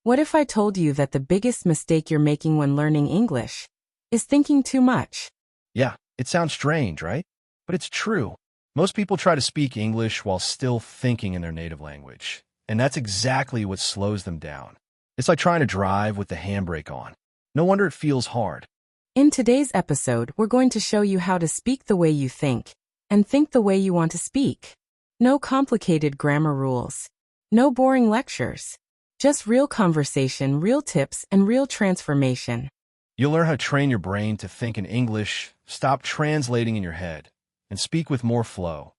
What if I told you that the biggest mistake you're making when learning English is thinking too much? Yeah, it sounds strange, right? But it's true. Most people try to speak English while still thinking in their native language, and that's exactly what slows them down. It's like trying to drive with the handbrake on. No wonder it feels hard. In today's episode, we're going to show you how to speak the way you think and think the way you want to speak. No complicated grammar rules. No boring lectures. Just real conversation, real tips, and real transformation. You'll learn how to train your brain to think in English, stop translating in your head, and speak with more flow,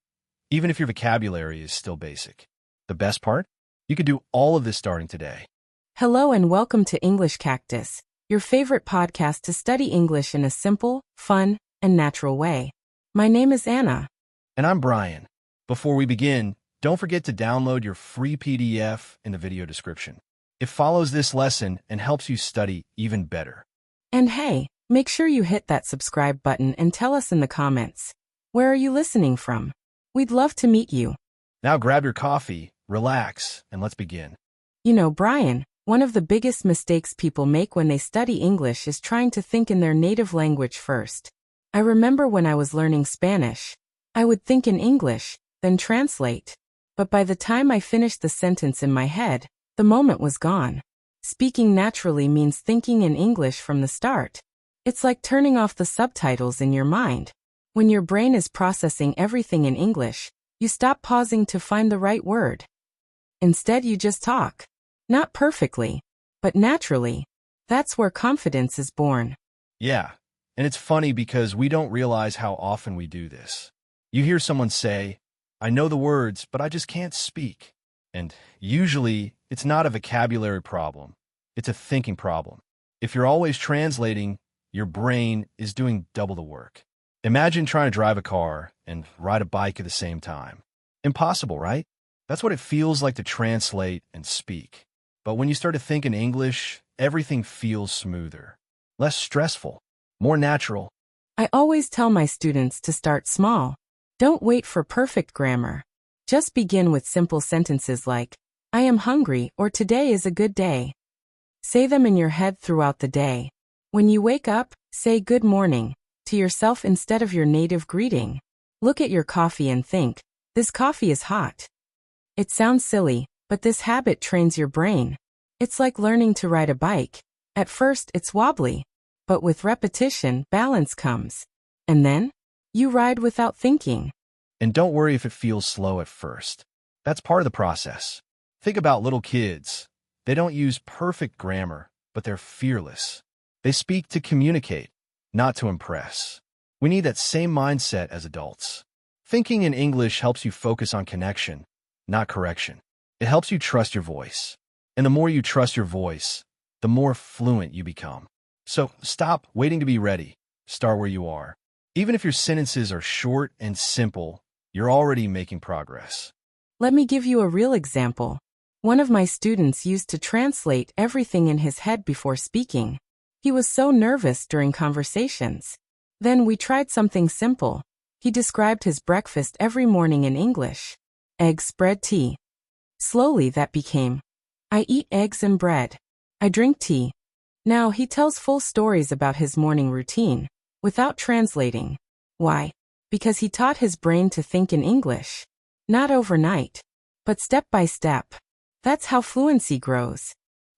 even if your vocabulary is still basic. The best part? You could do all of this starting today. Hello and welcome to English Cactus, your favorite podcast to study English in a simple, fun, and natural way. My name is Anna. And I'm Brian. Before we begin, don't forget to download your free PDF in the video description. It follows this lesson and helps you study even better. And hey, make sure you hit that subscribe button and tell us in the comments, where are you listening from? We'd love to meet you. Now grab your coffee, relax, and let's begin. You know, Brian, one of the biggest mistakes people make when they study English is trying to think in their native language first. I remember when I was learning Spanish, I would think in English, then translate. But by the time I finished the sentence in my head, the moment was gone. Speaking naturally means thinking in English from the start. It's like turning off the subtitles in your mind. When your brain is processing everything in English, you stop pausing to find the right word. Instead, you just talk. Not perfectly, but naturally. That's where confidence is born. Yeah, and it's funny because we don't realize how often we do this. You hear someone say, I know the words, but I just can't speak. And usually, it's not a vocabulary problem. It's a thinking problem. If you're always translating, your brain is doing double the work. Imagine trying to drive a car and ride a bike at the same time. Impossible, right? That's what it feels like to translate and speak. But when you start to think in English, everything feels smoother, less stressful, more natural. I always tell my students to start small. Don't wait for perfect grammar. Just begin with simple sentences like, I am hungry or today is a good day. Say them in your head throughout the day. When you wake up, say good morning to yourself instead of your native greeting. Look at your coffee and think, this coffee is hot. It sounds silly, but this habit trains your brain. It's like learning to ride a bike. At first, it's wobbly, but with repetition, balance comes. And then, you ride without thinking. And don't worry if it feels slow at first. That's part of the process. Think about little kids. They don't use perfect grammar, but they're fearless. They speak to communicate, not to impress. We need that same mindset as adults. Thinking in English helps you focus on connection, not correction. It helps you trust your voice. And the more you trust your voice, the more fluent you become. So stop waiting to be ready. Start where you are. Even if your sentences are short and simple, you're already making progress. Let me give you a real example. One of my students used to translate everything in his head before speaking. He was so nervous during conversations. Then we tried something simple. He described his breakfast every morning in English. Eggs, bread, tea. Slowly that became, I eat eggs and bread. I drink tea. Now he tells full stories about his morning routine, without translating. Why? Because he taught his brain to think in English. Not overnight, but step by step. That's how fluency grows.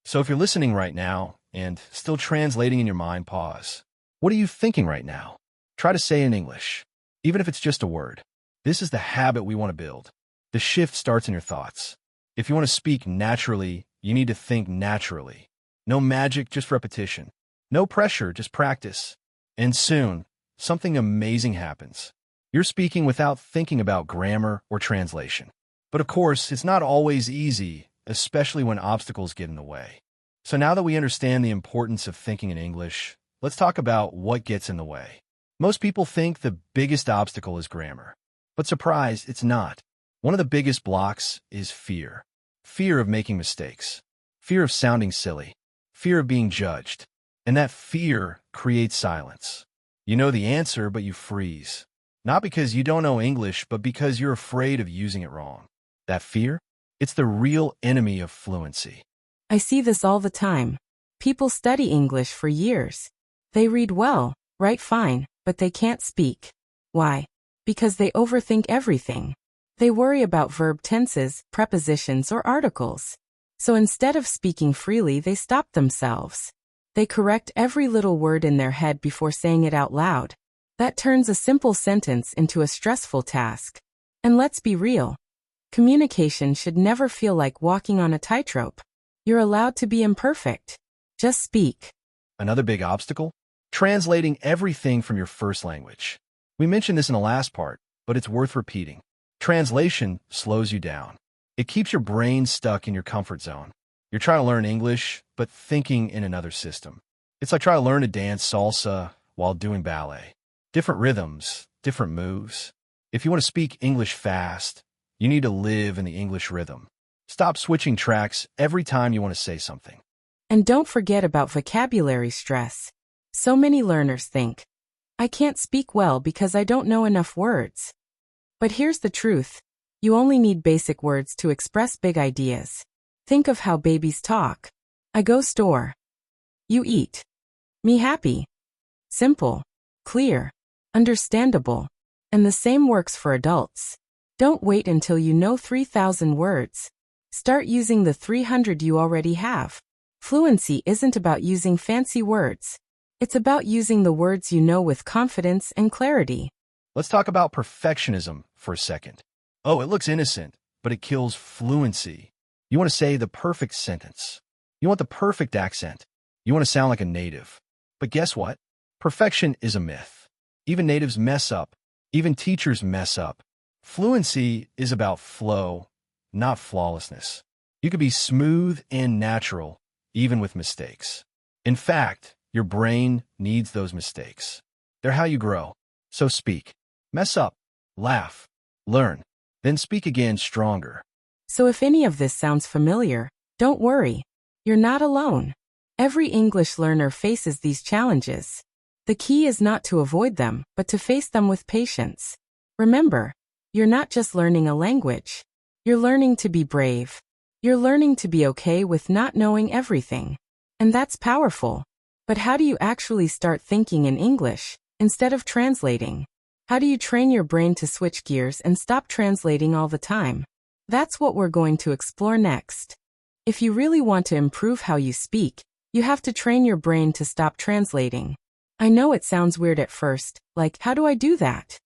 So if you're listening right now and still translating in your mind, pause. What are you thinking right now? Try to say it in English, even if it's just a word. This is the habit we want to build. The shift starts in your thoughts. If you want to speak naturally, you need to think naturally. No magic, just repetition. No pressure, just practice. And soon, something amazing happens. You're speaking without thinking about grammar or translation. But of course, it's not always easy, especially when obstacles get in the way. So now that we understand the importance of thinking in English, let's talk about what gets in the way. Most people think the biggest obstacle is grammar. But surprise, it's not. One of the biggest blocks is fear. Fear of making mistakes. Fear of sounding silly. Fear of being judged. And that fear creates silence. You know the answer, but you freeze. Not because you don't know English, but because you're afraid of using it wrong. That fear? It's the real enemy of fluency. I see this all the time. People study English for years. They read well, write fine, but they can't speak. Why? Because they overthink everything. They worry about verb tenses, prepositions, or articles. So instead of speaking freely, they stop themselves. They correct every little word in their head before saying it out loud. That turns a simple sentence into a stressful task. And let's be real. Communication should never feel like walking on a tightrope. You're allowed to be imperfect. Just speak. Another big obstacle? Translating everything from your first language. We mentioned this in the last part, but it's worth repeating. Translation slows you down. It keeps your brain stuck in your comfort zone. You're trying to learn English, but thinking in another system. It's like trying to learn to dance salsa while doing ballet. Different rhythms, different moves. If you want to speak English fast, you need to live in the English rhythm. Stop switching tracks every time you want to say something. And don't forget about vocabulary stress. So many learners think, I can't speak well because I don't know enough words. But here's the truth. You only need basic words to express big ideas. Think of how babies talk. I go store. You eat. Me happy. Simple. Clear. Understandable. And the same works for adults. Don't wait until you know 3,000 words. Start using the 300 you already have. Fluency isn't about using fancy words. It's about using the words you know with confidence and clarity. Let's talk about perfectionism for a second. Oh, it looks innocent, but it kills fluency. You want to say the perfect sentence. You want the perfect accent. You want to sound like a native. But guess what? Perfection is a myth. Even natives mess up. Even teachers mess up. Fluency is about flow, not flawlessness. You could be smooth and natural, even with mistakes. In fact, your brain needs those mistakes. They're how you grow. So speak. Mess up. Laugh. Learn. Then speak again stronger. So if any of this sounds familiar, don't worry. You're not alone. Every English learner faces these challenges. The key is not to avoid them, but to face them with patience. Remember, you're not just learning a language. You're learning to be brave. You're learning to be okay with not knowing everything. And that's powerful. But how do you actually start thinking in English, instead of translating? How do you train your brain to switch gears and stop translating all the time? That's what we're going to explore next. If you really want to improve how you speak, you have to train your brain to stop translating. I know it sounds weird at first, like, how do I do that?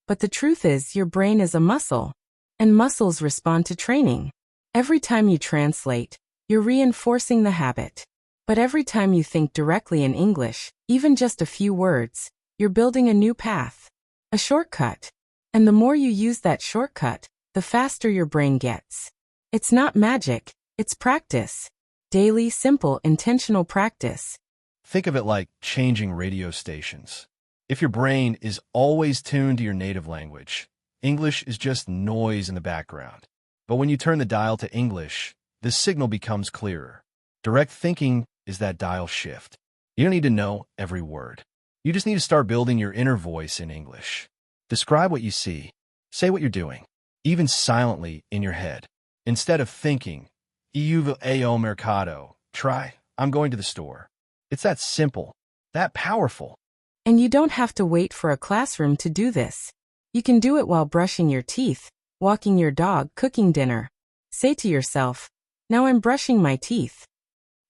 But the truth is, your brain is a muscle, and muscles respond to training. Every time you translate, you're reinforcing the habit. But every time you think directly in English, even just a few words, you're building a new path, a shortcut. And the more you use that shortcut, the faster your brain gets. It's not magic, it's practice. Daily, simple, intentional practice. Think of it like changing radio stations. If your brain is always tuned to your native language, English is just noise in the background. But when you turn the dial to English, the signal becomes clearer. Direct thinking is that dial shift. You don't need to know every word. You just need to start building your inner voice in English. Describe what you see. Say what you're doing, even silently in your head. Instead of thinking, "Io vou ao mercado," try, "I'm going to the store." It's that simple, that powerful. And you don't have to wait for a classroom to do this. You can do it while brushing your teeth, walking your dog, cooking dinner. Say to yourself, now I'm brushing my teeth.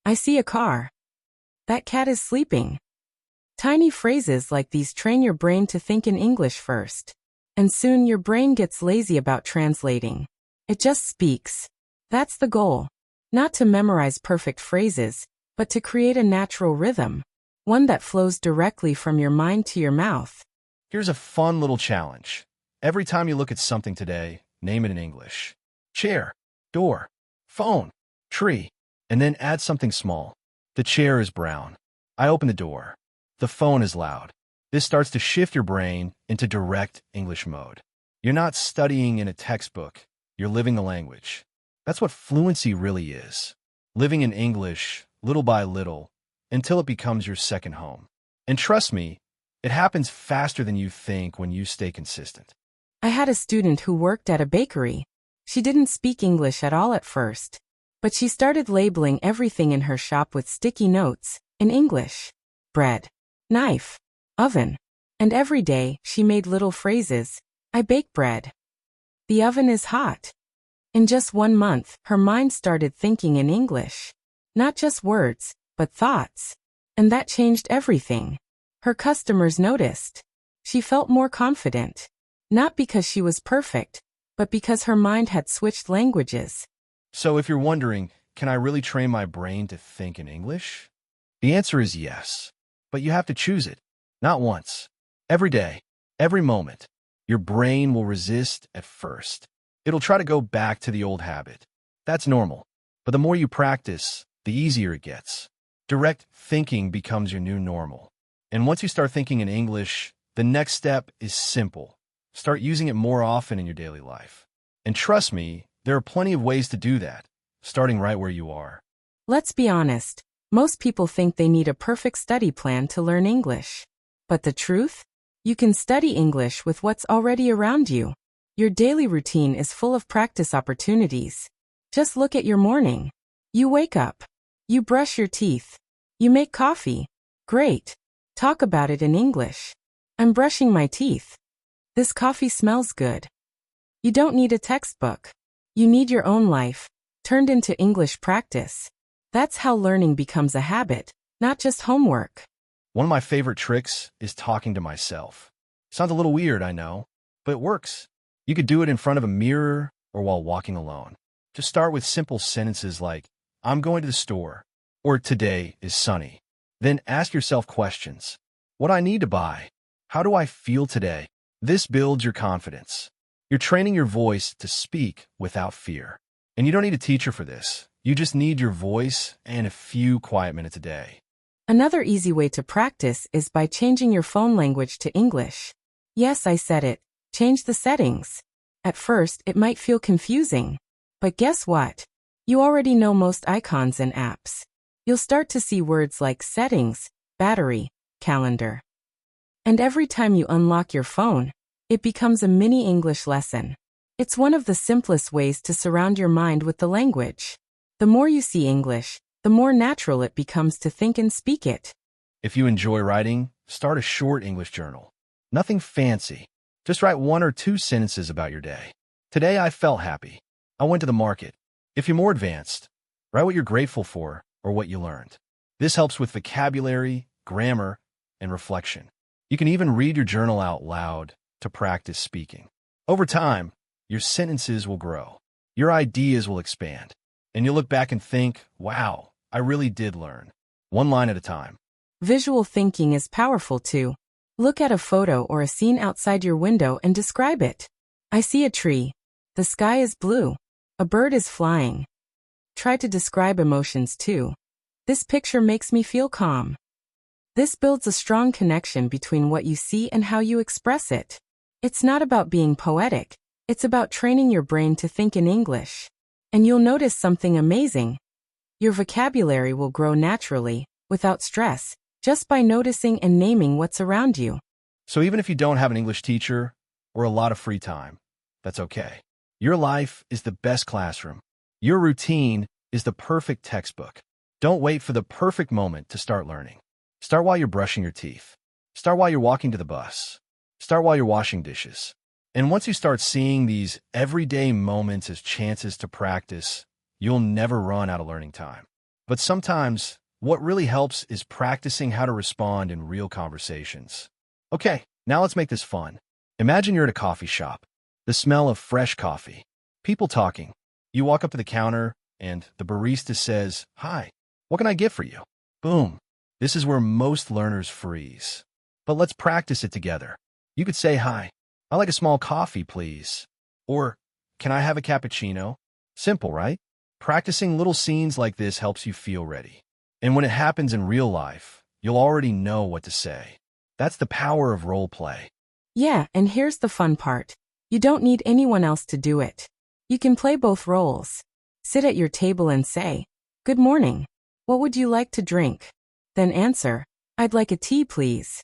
I see a car. That cat is sleeping. Tiny phrases like these train your brain to think in English first. And soon your brain gets lazy about translating. It just speaks. That's the goal. Not to memorize perfect phrases, but to create a natural rhythm. One that flows directly from your mind to your mouth. Here's a fun little challenge. Every time you look at something today, name it in English. Chair, door, phone, tree, and then add something small. The chair is brown. I open the door. The phone is loud. This starts to shift your brain into direct English mode. You're not studying in a textbook. You're living the language. That's what fluency really is. Living in English, little by little, until it becomes your second home. And trust me, it happens faster than you think when you stay consistent. I had a student who worked at a bakery. She didn't speak English at all at first. But she started labeling everything in her shop with sticky notes, in English. Bread, knife, oven. And every day, she made little phrases. I bake bread. The oven is hot. In just 1 month, her mind started thinking in English. Not just words, but thoughts. And that changed everything. Her customers noticed. She felt more confident. Not because she was perfect, but because her mind had switched languages. So if you're wondering, can I really train my brain to think in English? The answer is yes. But you have to choose it. Not once. Every day. Every moment. Your brain will resist at first. It'll try to go back to the old habit. That's normal. But the more you practice, the easier it gets. Direct thinking becomes your new normal. And once you start thinking in English, the next step is simple. Start using it more often in your daily life. And trust me, there are plenty of ways to do that, starting right where you are. Let's be honest. Most people think they need a perfect study plan to learn English. But the truth? You can study English with what's already around you. Your daily routine is full of practice opportunities. Just look at your morning. You wake up. You brush your teeth. You make coffee. Great. Talk about it in English. I'm brushing my teeth. This coffee smells good. You don't need a textbook. You need your own life, turned into English practice. That's how learning becomes a habit, not just homework. One of my favorite tricks is talking to myself. Sounds a little weird, I know, but it works. You could do it in front of a mirror or while walking alone. Just start with simple sentences like, I'm going to the store, or today is sunny. Then ask yourself questions. What I need to buy? How do I feel today? This builds your confidence. You're training your voice to speak without fear. And you don't need a teacher for this. You just need your voice and a few quiet minutes a day. Another easy way to practice is by changing your phone language to English. Yes, I said it. Change the settings. At first, it might feel confusing. But guess what? You already know most icons and apps. You'll start to see words like settings, battery, calendar. And every time you unlock your phone, it becomes a mini English lesson. It's one of the simplest ways to surround your mind with the language. The more you see English, the more natural it becomes to think and speak it. If you enjoy writing, start a short English journal. Nothing fancy. Just write 1 or 2 sentences about your day. Today I felt happy. I went to the market. If you're more advanced, write what you're grateful for or what you learned. This helps with vocabulary, grammar, and reflection. You can even read your journal out loud to practice speaking. Over time, your sentences will grow. Your ideas will expand. And you'll look back and think, wow, I really did learn. 1 line at a time. Visual thinking is powerful too. Look at a photo or a scene outside your window and describe it. I see a tree. The sky is blue. A bird is flying. Try to describe emotions too. This picture makes me feel calm. This builds a strong connection between what you see and how you express it. It's not about being poetic. It's about training your brain to think in English. And you'll notice something amazing. Your vocabulary will grow naturally, without stress, just by noticing and naming what's around you. So even if you don't have an English teacher or a lot of free time, that's okay. Your life is the best classroom. Your routine is the perfect textbook. Don't wait for the perfect moment to start learning. Start while you're brushing your teeth. Start while you're walking to the bus. Start while you're washing dishes. And once you start seeing these everyday moments as chances to practice, you'll never run out of learning time. But sometimes, what really helps is practicing how to respond in real conversations. Okay, now let's make this fun. Imagine you're at a coffee shop. The smell of fresh coffee. People talking. You walk up to the counter, and the barista says, "Hi, what can I get for you?" Boom. This is where most learners freeze. But let's practice it together. You could say, "Hi, I'd like a small coffee, please." Or, "Can I have a cappuccino?" Simple, right? Practicing little scenes like this helps you feel ready. And when it happens in real life, you'll already know what to say. That's the power of role play. Yeah, and here's the fun part. You don't need anyone else to do it. You can play both roles. Sit at your table and say, "Good morning. What would you like to drink?" Then answer, "I'd like a tea, please."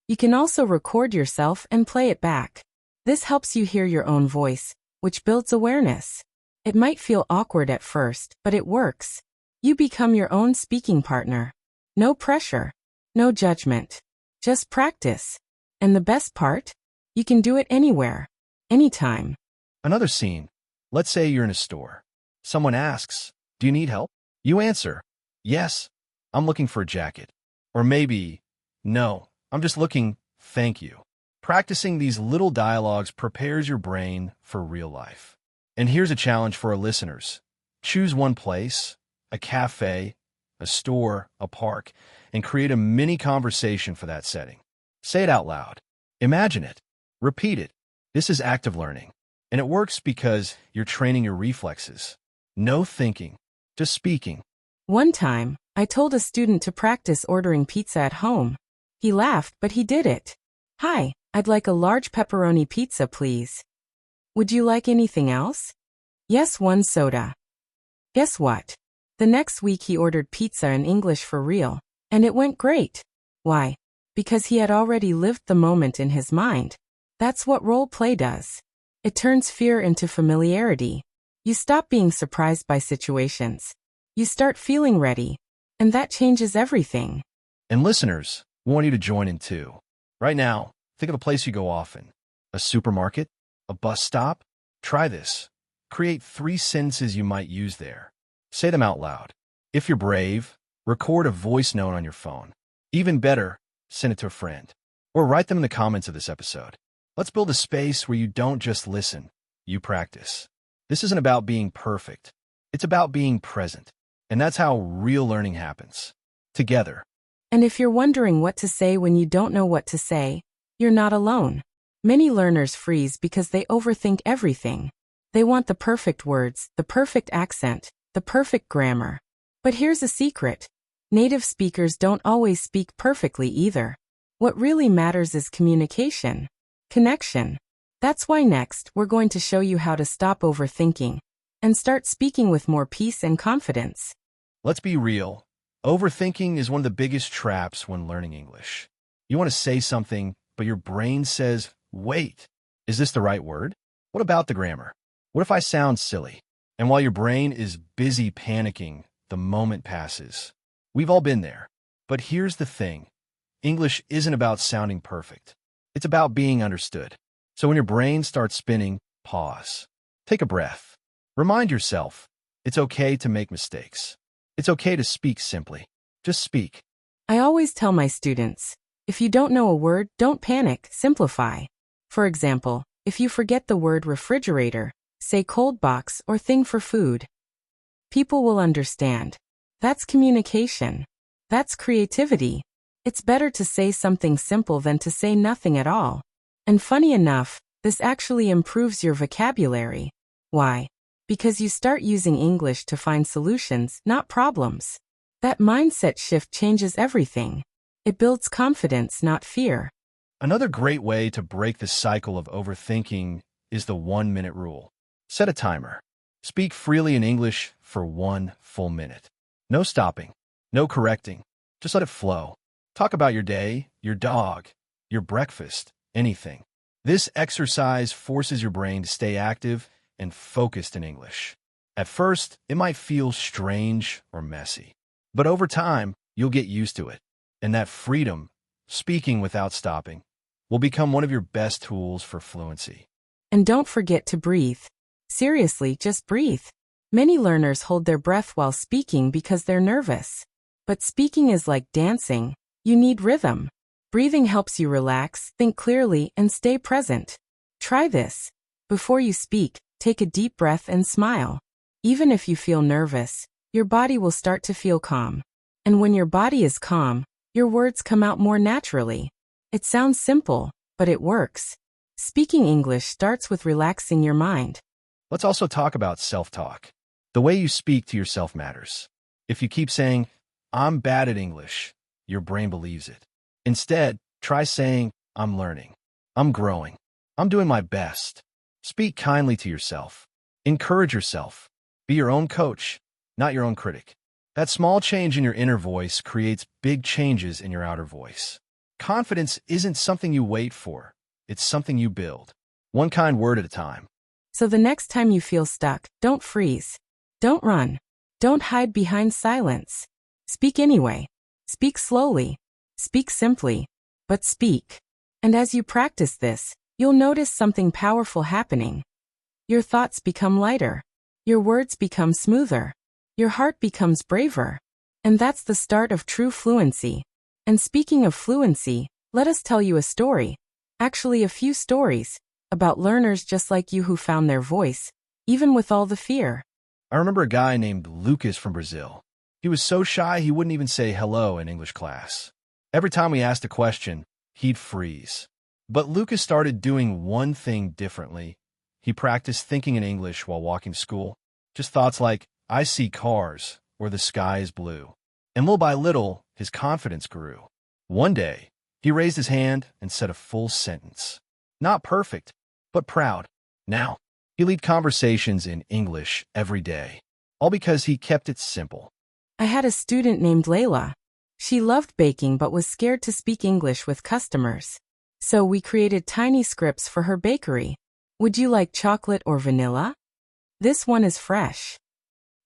You can also record yourself and play it back. This helps you hear your own voice, which builds awareness. It might feel awkward at first, but it works. You become your own speaking partner. No pressure. No judgment. Just practice. And the best part? You can do it anywhere. Anytime. Another scene. Let's say you're in a store. Someone asks, "Do you need help?" You answer, "Yes, I'm looking for a jacket." Or maybe, "No, I'm just looking, thank you." Practicing these little dialogues prepares your brain for real life. And here's a challenge for our listeners. Choose one place, a cafe, a store, a park, and create a mini conversation for that setting. Say it out loud. Imagine it. Repeat it. This is active learning. And it works because you're training your reflexes. No thinking, just speaking. One time, I told a student to practice ordering pizza at home. He laughed, but he did it. "Hi, I'd like a large pepperoni pizza, please. Would you like anything else?" "Yes, one soda." Guess what? The next week he ordered pizza in English for real, and it went great. Why? Because he had already lived the moment in his mind. That's what role play does. It turns fear into familiarity. You stop being surprised by situations. You start feeling ready, and that changes everything. And listeners, we want you to join in too. Right now, think of a place you go often. A supermarket? A bus stop? Try this. Create 3 sentences you might use there. Say them out loud. If you're brave, record a voice note on your phone. Even better, send it to a friend. Or write them in the comments of this episode. Let's build a space where you don't just listen, you practice. This isn't about being perfect. It's about being present. And that's how real learning happens. Together. And if you're wondering what to say when you don't know what to say, you're not alone. Many learners freeze because they overthink everything. They want the perfect words, the perfect accent, the perfect grammar. But here's a secret. Native speakers don't always speak perfectly either. What really matters is communication. Connection. That's why next we're going to show you how to stop overthinking and start speaking with more peace and confidence. Let's be real. Overthinking is one of the biggest traps when learning English. You want to say something, but your brain says, "Wait, is this the right word? What about the grammar? What if I sound silly?" And while your brain is busy panicking, the moment passes. We've all been there. But here's the thing. English isn't about sounding perfect. It's about being understood. So when your brain starts spinning, pause. Take a breath. Remind yourself, it's okay to make mistakes. It's okay to speak simply. Just speak. I always tell my students, if you don't know a word, don't panic, simplify. For example, if you forget the word refrigerator, say cold box or thing for food. People will understand. That's communication. That's creativity. It's better to say something simple than to say nothing at all. And funny enough, this actually improves your vocabulary. Why? Because you start using English to find solutions, not problems. That mindset shift changes everything. It builds confidence, not fear. Another great way to break the cycle of overthinking is the 1-minute rule. Set a timer. Speak freely in English for 1 full minute. No stopping. No correcting. Just let it flow. Talk about your day, your dog, your breakfast, anything. This exercise forces your brain to stay active and focused in English. At first, it might feel strange or messy. But over time, you'll get used to it. And that freedom, speaking without stopping, will become one of your best tools for fluency. And don't forget to breathe. Seriously, just breathe. Many learners hold their breath while speaking because they're nervous. But speaking is like dancing. You need rhythm. Breathing helps you relax, think clearly, and stay present. Try this. Before you speak, take a deep breath and smile. Even if you feel nervous, your body will start to feel calm. And when your body is calm, your words come out more naturally. It sounds simple, but it works. Speaking English starts with relaxing your mind. Let's also talk about self-talk. The way you speak to yourself matters. If you keep saying, "I'm bad at English," your brain believes it. Instead, try saying, "I'm learning. I'm growing. I'm doing my best." Speak kindly to yourself. Encourage yourself. Be your own coach, not your own critic. That small change in your inner voice creates big changes in your outer voice. Confidence isn't something you wait for. It's something you build. One kind word at a time. So the next time you feel stuck, don't freeze. Don't run. Don't hide behind silence. Speak anyway. Speak slowly. Speak simply. But speak. And as you practice this, you'll notice something powerful happening. Your thoughts become lighter. Your words become smoother. Your heart becomes braver. And that's the start of true fluency. And speaking of fluency, let us tell you a story. Actually, a few stories about learners just like you who found their voice, even with all the fear. I remember a guy named Lucas from Brazil. He was so shy he wouldn't even say hello in English class. Every time we asked a question, he'd freeze. But Lucas started doing one thing differently. He practiced thinking in English while walking to school. Just thoughts like, I see cars, or the sky is blue. And little by little, his confidence grew. One day, he raised his hand and said a full sentence. Not perfect, but proud. Now, he lead conversations in English every day, all because he kept it simple. I had a student named Layla. She loved baking but was scared to speak English with customers. So we created tiny scripts for her bakery. Would you like chocolate or vanilla? This one is fresh.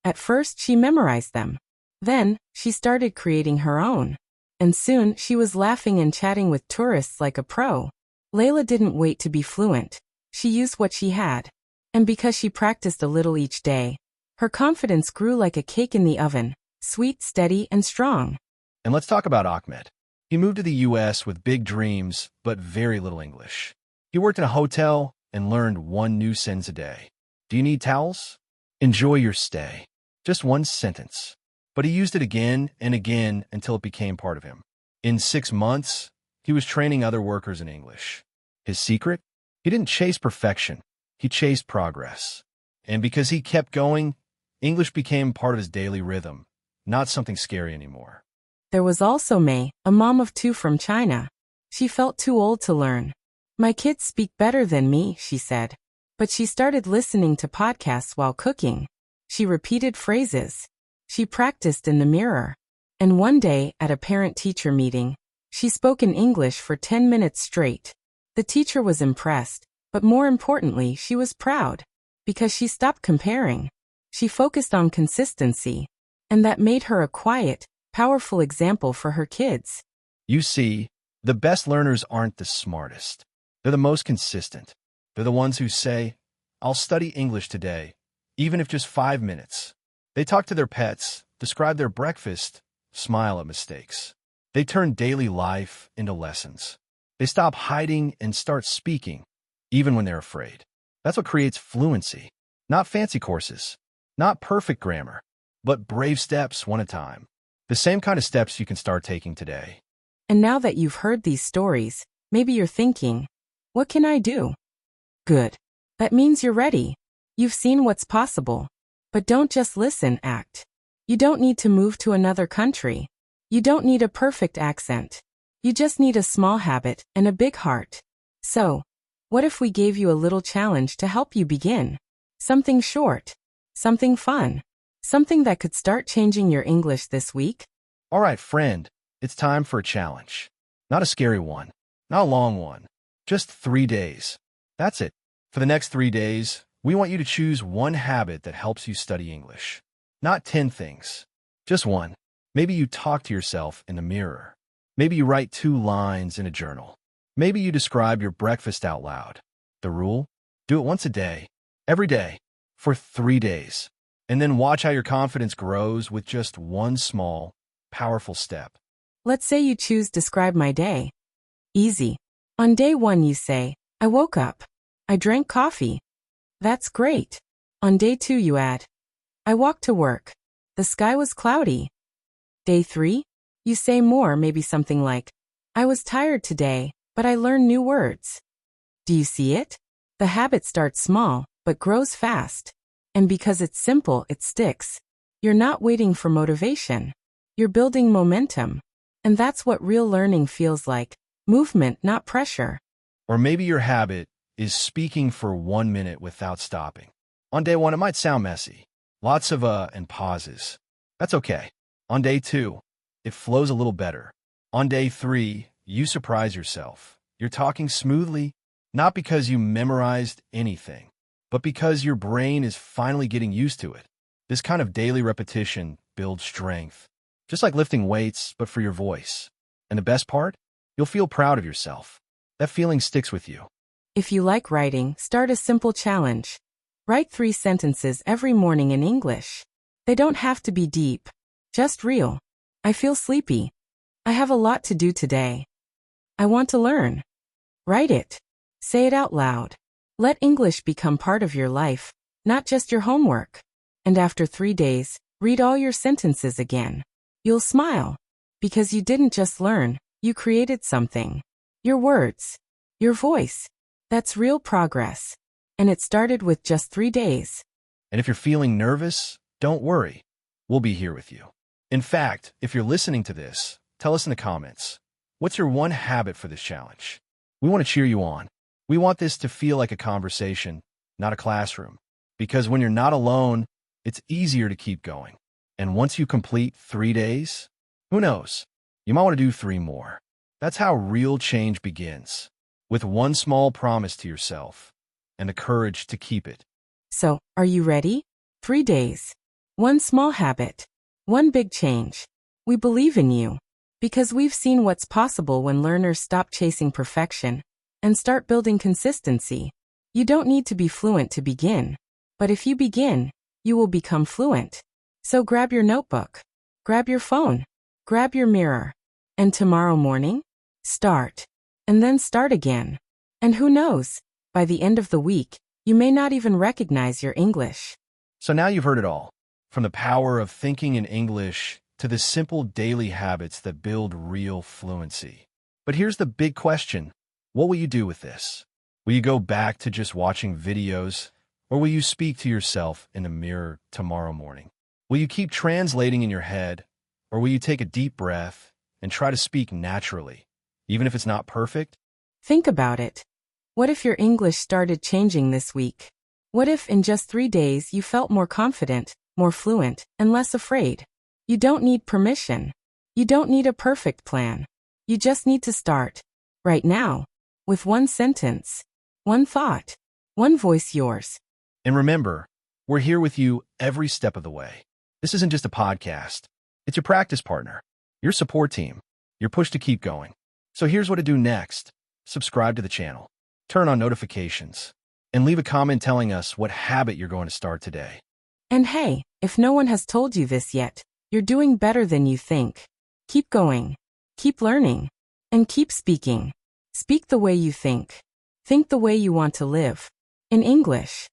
At first, she memorized them. Then, she started creating her own. And soon, she was laughing and chatting with tourists like a pro. Layla didn't wait to be fluent. She used what she had. And because she practiced a little each day, her confidence grew like a cake in the oven, sweet, steady, and strong. And let's talk about Ahmed. He moved to the U.S. with big dreams, but very little English. He worked in a hotel and learned one new sentence a day. Do you need towels? Enjoy your stay. Just one sentence. But he used it again and again until it became part of him. In 6 months, he was training other workers in English. His secret? He didn't chase perfection. He chased progress. And because he kept going, English became part of his daily rhythm, not something scary anymore. There was also May, a mom of 2 from China. She felt too old to learn. My kids speak better than me, she said. But she started listening to podcasts while cooking. She repeated phrases. She practiced in the mirror. And one day, at a parent-teacher meeting, she spoke in English for 10 minutes straight. The teacher was impressed, but more importantly, she was proud. Because she stopped comparing. She focused on consistency. And that made her a quiet, powerful example for her kids. You see, the best learners aren't the smartest. They're the most consistent. They're the ones who say, I'll study English today, even if just 5 minutes. They talk to their pets, describe their breakfast, smile at mistakes. They turn daily life into lessons. They stop hiding and start speaking, even when they're afraid. That's what creates fluency. Not fancy courses, not perfect grammar, but brave steps one at a time. The same kind of steps you can start taking today. And now that you've heard these stories, maybe you're thinking, what can I do? Good. That means you're ready. You've seen what's possible. But don't just listen, act. You don't need to move to another country. You don't need a perfect accent. You just need a small habit and a big heart. So, what if we gave you a little challenge to help you begin? Something short. Something fun. Something that could start changing your English this week? All right, friend, it's time for a challenge. Not a scary one, not a long one, just 3 days. That's it. For the next 3 days, we want you to choose one habit that helps you study English. Not 10 things, just one. Maybe you talk to yourself in the mirror. Maybe you write 2 lines in a journal. Maybe you describe your breakfast out loud. The rule? Do it once a day, every day, for 3 days. And then watch how your confidence grows with just one small, powerful step. Let's say you choose describe my day. Easy. On day 1 you say, I woke up. I drank coffee. That's great. On day 2 you add, I walked to work. The sky was cloudy. Day 3? You say more, maybe something like, I was tired today, but I learned new words. Do you see it? The habit starts small, but grows fast. And because it's simple, it sticks. You're not waiting for motivation. You're building momentum. And that's what real learning feels like. Movement, not pressure. Or maybe your habit is speaking for 1 minute without stopping. On day 1, it might sound messy. Lots of and pauses. That's okay. On day 2, it flows a little better. On day 3, you surprise yourself. You're talking smoothly, not because you memorized anything, but because your brain is finally getting used to it. This kind of daily repetition builds strength, just like lifting weights, but for your voice. And the best part? You'll feel proud of yourself. That feeling sticks with you. If you like writing, start a simple challenge. Write 3 sentences every morning in English. They don't have to be deep, just real. I feel sleepy. I have a lot to do today. I want to learn. Write it. Say it out loud. Let English become part of your life, not just your homework. And after 3 days, read all your sentences again. You'll smile. Because you didn't just learn, you created something. Your words. Your voice. That's real progress. And it started with just 3 days. And if you're feeling nervous, don't worry. We'll be here with you. In fact, if you're listening to this, tell us in the comments, what's your one habit for this challenge? We want to cheer you on. We want this to feel like a conversation, not a classroom. Because when you're not alone, it's easier to keep going. And once you complete 3 days, who knows? You might want to do 3 more. That's how real change begins. With one small promise to yourself and the courage to keep it. So, are you ready? 3 days. 1 small habit. 1 big change. We believe in you. Because we've seen what's possible when learners stop chasing perfection and start building consistency. You don't need to be fluent to begin. But if you begin, you will become fluent. So grab your notebook. Grab your phone. Grab your mirror. And tomorrow morning, start. And then start again. And who knows, by the end of the week, you may not even recognize your English. So now you've heard it all. From the power of thinking in English to the simple daily habits that build real fluency. But here's the big question. What will you do with this? Will you go back to just watching videos? Or will you speak to yourself in the mirror tomorrow morning? Will you keep translating in your head? Or will you take a deep breath and try to speak naturally, even if it's not perfect? Think about it. What if your English started changing this week? What if in just 3 days you felt more confident, more fluent, and less afraid? You don't need permission. You don't need a perfect plan. You just need to start. Right now. With 1 sentence. 1 thought. 1 voice yours. And remember, we're here with you every step of the way. This isn't just a podcast. It's your practice partner, your support team, your push to keep going. So here's what to do next. Subscribe to the channel, turn on notifications, and leave a comment telling us what habit you're going to start today. And hey, if no one has told you this yet, you're doing better than you think. Keep going, keep learning, and keep speaking. Speak the way you think. Think the way you want to live. In English.